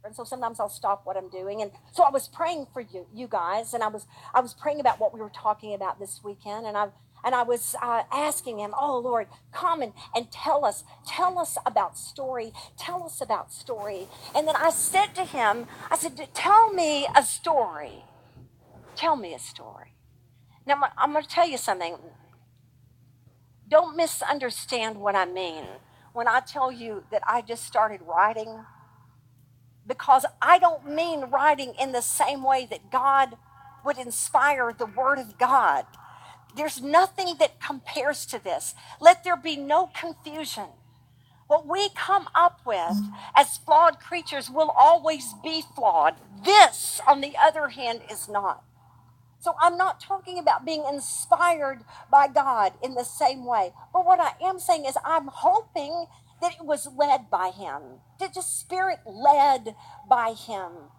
And so sometimes I'll stop what I'm doing. And so I was praying for you guys, and I was praying about what we were talking about this weekend, and I was asking him, oh Lord, come and tell us about story, tell us about story. And then I said to him, I said, tell me a story, tell me a story. Now I'm going to tell you something. Don't misunderstand what I mean when I tell you that I just started writing, because I don't mean writing in the same way that God would inspire the Word of God. There's nothing that compares to this. Let there be no confusion. What we come up with as flawed creatures will always be flawed. This, on the other hand, is not. So I'm not talking about being inspired by God in the same way. But what I am saying is I'm hoping that it was led by him, that the Spirit led by him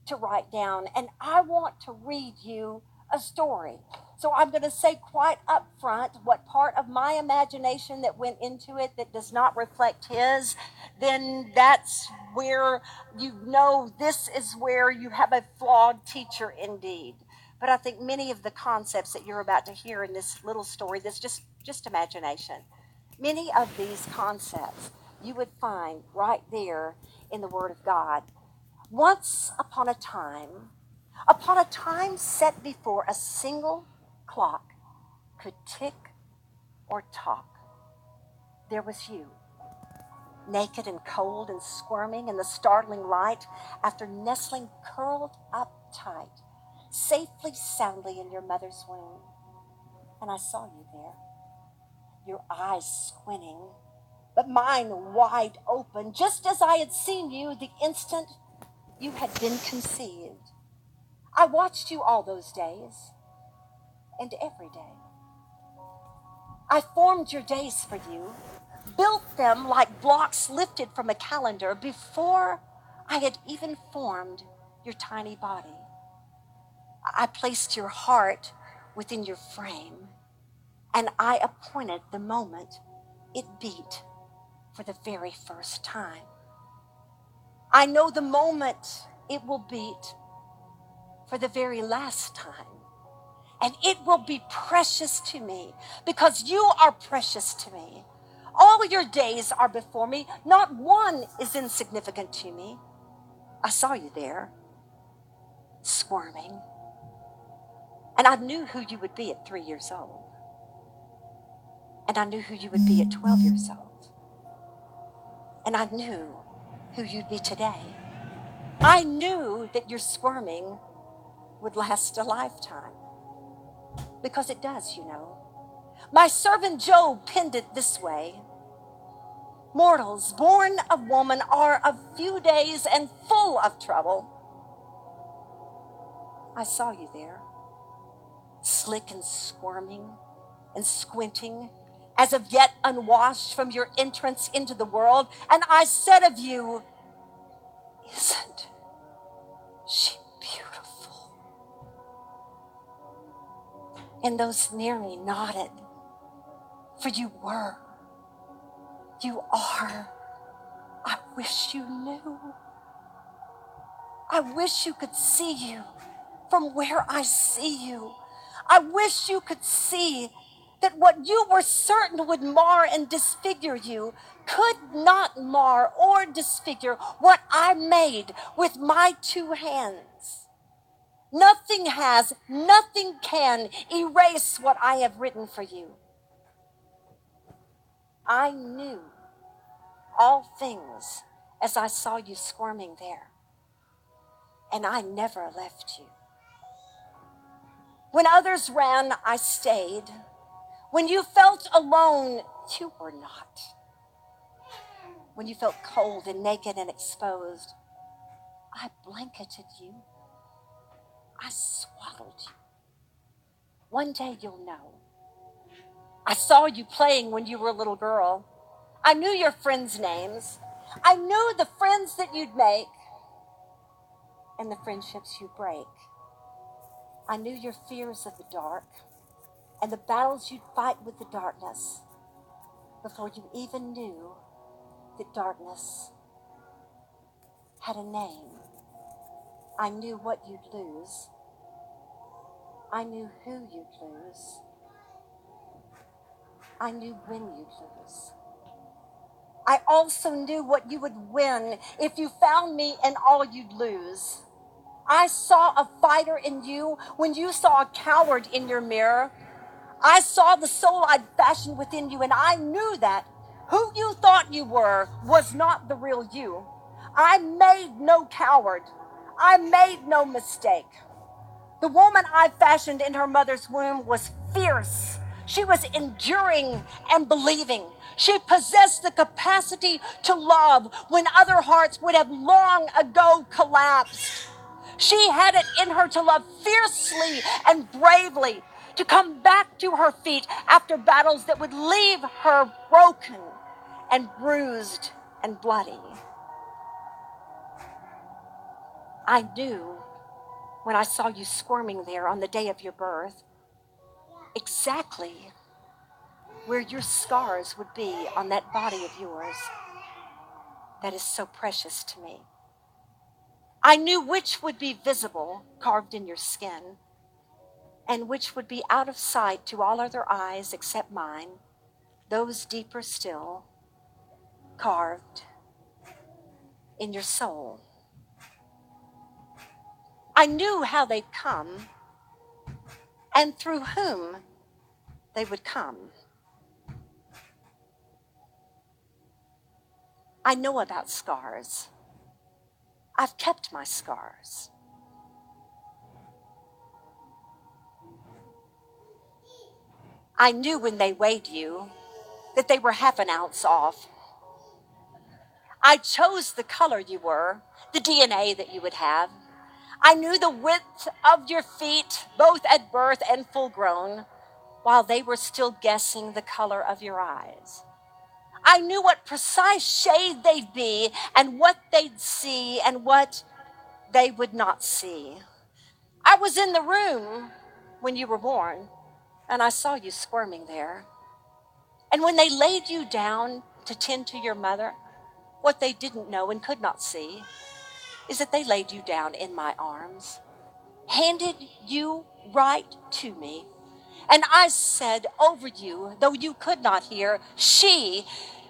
to write down. And I want to read you a story. So I'm going to say quite up front what part of my imagination that went into it that does not reflect his, then that's where you know this is where you have a flawed teacher indeed. But I think many of the concepts that you're about to hear in this little story, that's just imagination. Many of these concepts you would find right there in the Word of God. Once upon a time set before a single clock could tick or talk, there was you, naked and cold and squirming in the startling light after nestling curled up tight, safely, soundly in your mother's womb. And I saw you there, your eyes squinting, but mine wide open, just as I had seen you the instant you had been conceived. I watched you all those days, and every day. I formed your days for you, built them like blocks lifted from a calendar before I had even formed your tiny body. I placed your heart within your frame, and I appointed the moment it beat for the very first time. I know the moment it will beat for the very last time. And it will be precious to me because you are precious to me. All your days are before me. Not one is insignificant to me. I saw you there, squirming. And I knew who you would be at 3 years old. And I knew who you would be at 12 years old. And I knew who you'd be today. I knew that your squirming would last a lifetime. Because it does, you know. My servant Job penned it this way. Mortals born of woman are of few days and full of trouble. I saw you there, slick and squirming and squinting, as of yet unwashed from your entrance into the world. And I said of you, isn't she beautiful? And those near me nodded, for you were, you are. I wish you knew. I wish you could see you from where I see you. I wish you could see that what you were certain would mar and disfigure you could not mar or disfigure what I made with my two hands. Nothing has, nothing can erase what I have written for you. I knew all things as I saw you squirming there, and I never left you. When others ran, I stayed. When you felt alone, you were not. When you felt cold and naked and exposed, I blanketed you. I swaddled you. One day you'll know. I saw you playing when you were a little girl. I knew your friends' names. I knew the friends that you'd make and the friendships you'd break. I knew your fears of the dark and the battles you'd fight with the darkness before you even knew that darkness had a name. I knew what you'd lose. I knew who you'd lose. I knew when you'd lose. I also knew what you would win if you found me and all you'd lose. I saw a fighter in you when you saw a coward in your mirror. I saw the soul I'd fashioned within you, and I knew that who you thought you were was not the real you. I made no coward. I made no mistake. The woman I fashioned in her mother's womb was fierce. She was enduring and believing. She possessed the capacity to love when other hearts would have long ago collapsed. She had it in her to love fiercely and bravely, to come back to her feet after battles that would leave her broken and bruised and bloody. I knew when I saw you squirming there on the day of your birth exactly where your scars would be on that body of yours that is so precious to me. I knew which would be visible, carved in your skin, and which would be out of sight to all other eyes except mine, those deeper still, carved in your soul. I knew how they'd come and through whom they would come. I know about scars. I've kept my scars. I knew when they weighed you that they were half an ounce off. I chose the color you were, the DNA that you would have. I knew the width of your feet, both at birth and full grown, while they were still guessing the color of your eyes. I knew what precise shade they'd be and what they'd see and what they would not see. I was in the room when you were born, and I saw you squirming there. And when they laid you down to tend to your mother, what they didn't know and could not see is that they laid you down in my arms, handed you right to me. And I said over you, though you could not hear, she,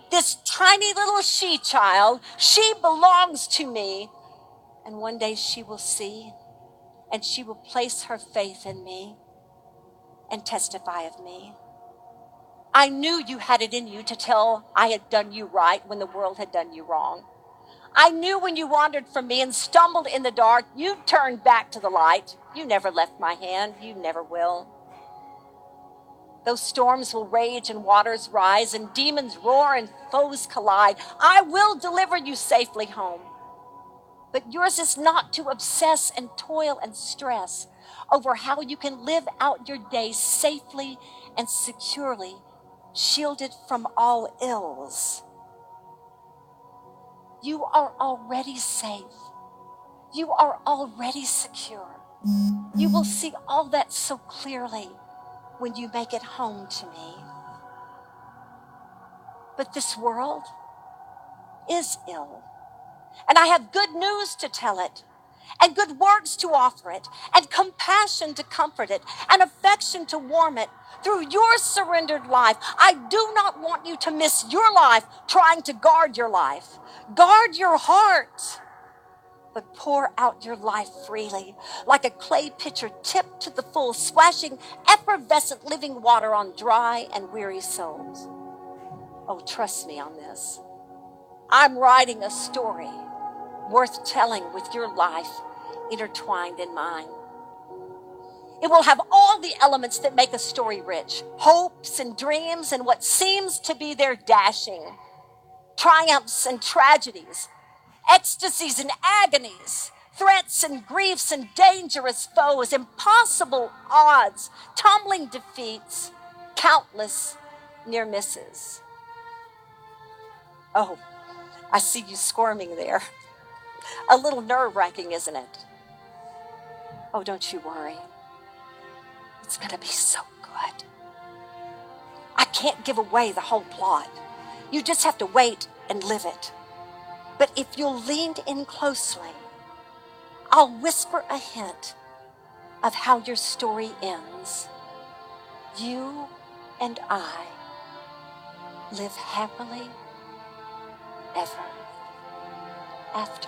this tiny little she child, she belongs to me. And one day she will see, and she will place her faith in me and testify of me. I knew you had it in you to tell I had done you right when the world had done you wrong. I knew when you wandered from me and stumbled in the dark, you turned back to the light. You never left my hand. You never will. Though storms will rage and waters rise and demons roar and foes collide, I will deliver you safely home. But yours is not to obsess and toil and stress over how you can live out your days safely and securely, shielded from all ills. You are already safe. You are already secure. You will see all that so clearly when you make it home to me. But this world is ill, and I have good news to tell it, and good words to offer it, and compassion to comfort it, and affection to warm it. Through your surrendered life, I do not want you to miss your life trying to guard your life. Guard your heart, but pour out your life freely, like a clay pitcher tipped to the full, splashing effervescent living water on dry and weary souls. Oh, trust me on this. I'm writing a story worth telling with your life intertwined in mine. It will have all the elements that make a story rich, hopes and dreams and what seems to be their dashing, triumphs and tragedies, ecstasies and agonies, threats and griefs and dangerous foes, impossible odds, tumbling defeats, countless near misses. Oh, I see you squirming there. A little nerve-wracking, isn't it? Oh, don't you worry. It's going to be so good. I can't give away the whole plot. You just have to wait and live it. But if you'll lean in closely, I'll whisper a hint of how your story ends. You and I live happily ever after.